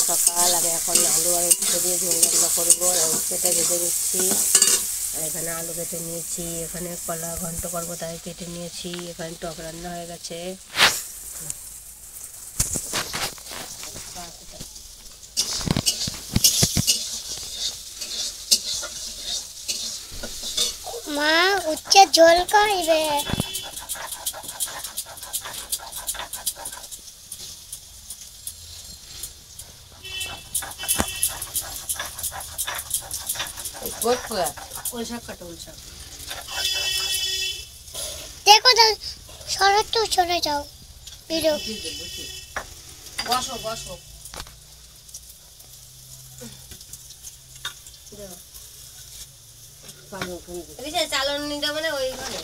সকাল। আমি এখন আলু আর উচ্ছে দিয়ে ঝোল রান্না করবো। উচ্ছেটা ভেজে নিচ্ছি। আর এখানে আলু কেটে নিয়েছি, এখানে কলা ঘন্ট করবো তাই কেটে নিয়েছি, এখানে টক রান্না হয়ে গেছে। মা উচ্ছে ঝোল খাইবে। দেখো সরে তো সরে যাও। বসো বসো। চালনিটা মানে ওই ঘরে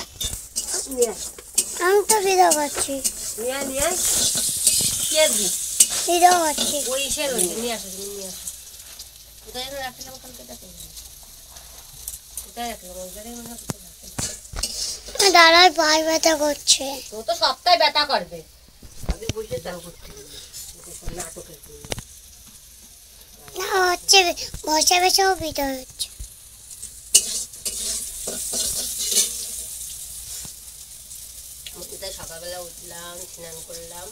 আমি তো ভিডিও করছি। নিয়ে নিয়ে কে দি ভিডিও করছি। ওই ইসের হয়েছে, নিয়ে আসো নিয়ে আসো। কোথায় যেন রাখলাম কালকে, দেখো কোথায় রাখলাম, ওই জায়গায় মনে হয় কোথায় রাখলাম। দাঁড়ায় পায়ে ব্যথা করছে। তো তো সপ্তাহে ব্যথা করবে। আমি বসে দাও করতে নাটকের না হচ্ছে বসে বসেও ভিডিও হচ্ছে। সকালবেলা উঠলাম, স্নান করলাম,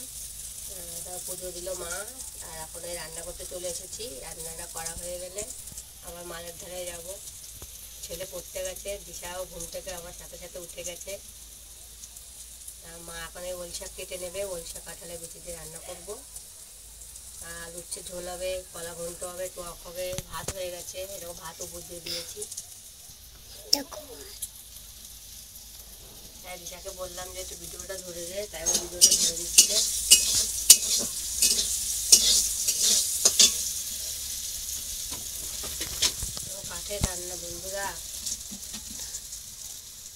তারপর পুজো দিল মা। আর এখন এই রান্না করতে চলে এসেছি। রান্নাটা করা হয়ে গেলে আবার মালের ধারে যাব। ছেলে পড়তে গেছে, দিশাও ঘুম থেকে আমার সাথে সাথে উঠে গেছে। মা এখন এই ওল শাক কেটে নেবে, ওল শাক কাঁঠালে বিচি দিয়ে রান্না করব। আর উচ্ছে ঝোল হবে, কলা ঘন্ট হবে, টক হবে, ভাত হয়ে গেছে। এরকম ভাত উপর দিয়ে দিয়েছি। তাই দিশাকে বললাম যে একটু ভিডিওটা ধরে দে, তাই ও ভিডিওটা ধরে দিচ্ছে। কাঠে রান্না বন্ধুরা,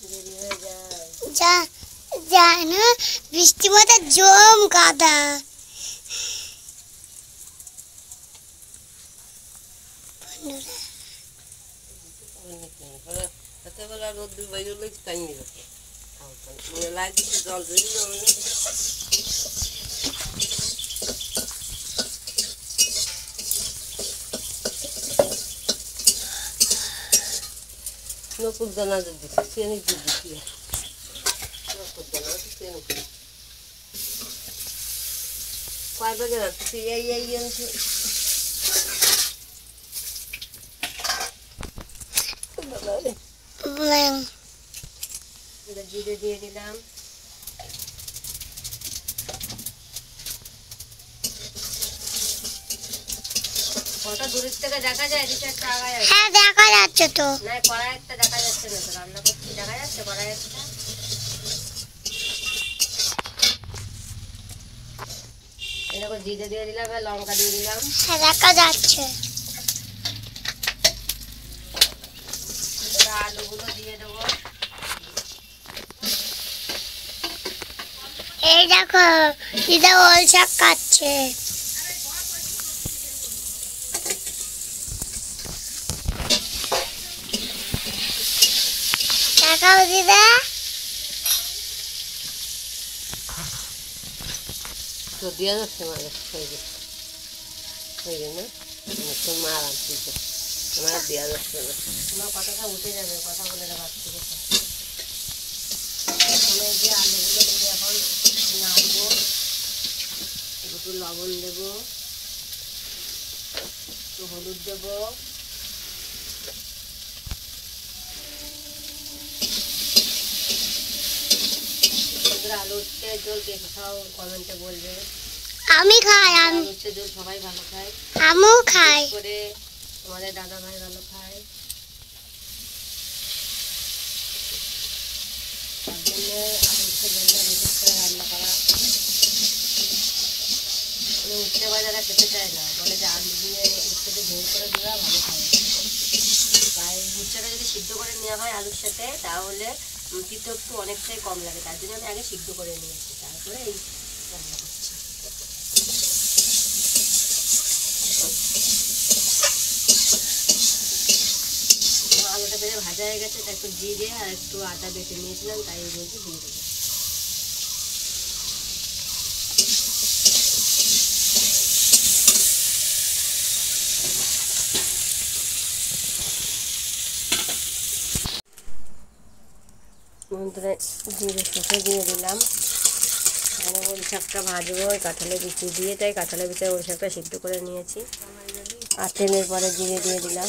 দেরি হয়ে যায়। যায় না, বৃষ্টি মতো জম কাদা। রাতেবেলা রোদ্দুর বাইরে হলে টাইম গেছে লাগিয়েছি, জল ধরি নকুল দানা দিচ্ছি, চেনি দিচ্ছি, নকুল দানা কয় বাজে রাখছি এই আনছি। জিরে দিয়ে দিলাম। ওটা দূরের থেকে দেখা যায়, দিকে একটা আগায় আছে। হ্যাঁ দেখা যাচ্ছে তো। না কড়াই একটা দেখা যাচ্ছে না তো, রান্না করতে দেখা যাচ্ছে কড়াই একটা। এরকম জিরে দিয়ে দিলাম আর লঙ্কা দিয়ে দিলাম। হ্যাঁ দেখা যাচ্ছে। এবার আলুগুলো দিয়ে দেবো। এই দেখো দিদা ওল শাক খাচ্ছে। দেখাও দিদা। তো দিয়ে যাচ্ছে মাঝে হয়ে গেল না, তোর মা আনছি তো আমার দেওয়া যাচ্ছে না। তোমার কথাটা উঠে যাবে, কথা বলে ভাবছি। যে আলুগুলো দিয়ে এখন নাড়বো, একটু লবণ দেবো, একটু হলুদ দেবো, আলু উচ্ছে ঝোল কে খাও কমেন্টে বলবে। আমি খাই, আলু উচ্ছে ঝোল সবাই ভালো খায়, আমিও খাই করে তোমাদের দাদা ভাই ভালো খায়। তার জন্য আলু উচ্ছে ঝোলটা বিশেষ করে রান্না করা। উচ্ছে বাজারা খেতে চায় না, বলে যে আলু দিয়ে উচ্ছেতে ঝোল করে দেওয়া ভালো খায়। তাই উচ্ছেটা যদি সিদ্ধ করে নেওয়া হয় আলুর সাথে, তাহলে তিতো একটু অনেকটাই কম লাগে। তার জন্য আমি আগে সিদ্ধ করে নিয়েছি, তারপরে এই রান্না করছি। আলুটা বেড়ে ভাজা হয়ে গেছে, তাই একটু জিরে আর একটু আদা বেটে নিয়েছিলাম, তাই এর মধ্যে দিয়ে দেবো। বন্ধুরা জিরে শুকে দিয়ে দিলাম। আমি ওল শাকটা ভাজবো ওই কাঁঠালের বিচি দিয়ে, তাই কাঁঠালের বিচি ওল শাকটা সিদ্ধ করে নিয়েছি। আর তেলের পরে জিরে দিয়ে দিলাম।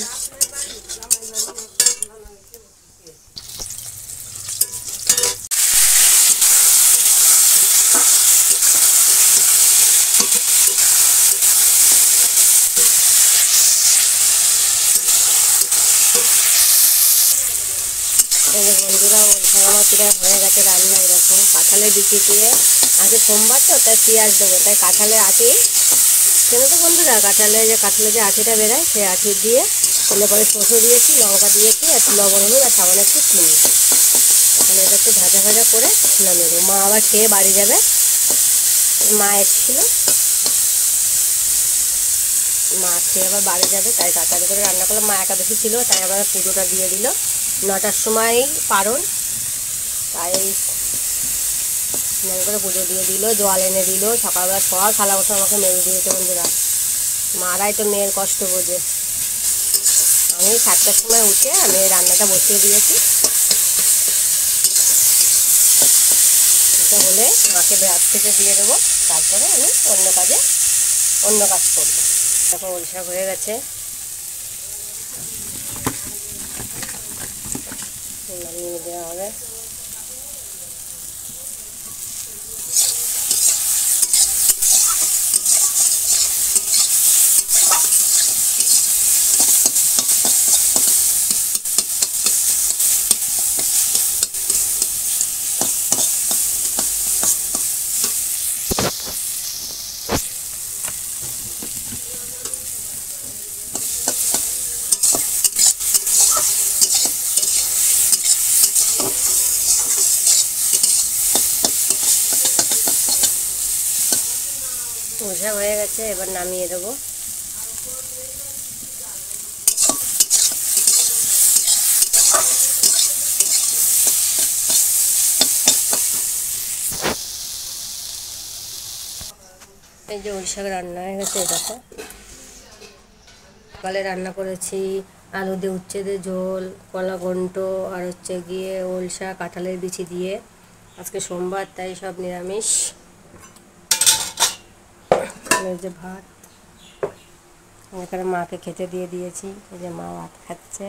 বন্ধুরা ওল শাক আমার প্রায় হয়ে গেছে রান্না। এরকম কাঁঠালের বিচি দিয়ে, আজকে সোমবার তো তাই পেঁয়াজ দেবো, তাই কাঁঠালের আটি কেন তো বন্ধুরা, কাঁঠালের যে আটিটা বেরোয় সেই আটি দিয়ে তেলে পরে সরষে দিয়েছি, লঙ্কা দিয়েছি, একটু লবণ হলুদ আর সামান্য একটু চিনি। এখন এটা একটু ভাজা ভাজা করে নামিয়ে দেবো। মা আবার খেয়ে বাড়ি যাবে, মা এসেছিলো, মা খেয়ে আবার বাড়ি যাবে, তাই তাড়াতাড়ি করে রান্না করলাম। মা একাদশী ছিল, তাই আবার পুজোটা দিয়ে দিল 9টার সময় পারণ, তাই স্নান করে পুজো দিয়ে দিল, জল এনে দিল। সকালবেলা সব থালা বসে আমাকে মেরে দিয়েছে বন্ধুরা। মারাই তো মেয়ের কষ্ট বোঝে। আমি 7টার সময় উঠে আমি রান্নাটা বসিয়ে দিয়েছি। এটা হলে মাকে ভাত খেতে দিয়ে দেবো, তারপরে আমি অন্য কাজ করবো। তারপর ওল শাক হয়ে গেছে, নামিয়ে দেওয়া হবে। ওল শাক হয়ে গেছে, এবার নামিয়ে দেবো। এই যে ওল শাক রান্না হয়ে গেছে। দেখো সকালে রান্না করেছি আলু দিয়ে উচ্ছেদের ঝোল, কলা ঘন্ট, আর হচ্ছে গিয়ে ওল শাক কাঁঠালের বিচি দিয়ে। আজকে সোমবার তাই সব নিরামিষ। এই যে ভাত, এখানে মাকে খেতে দিয়ে দিয়েছি। এই যে মা ভাত খাচ্ছে।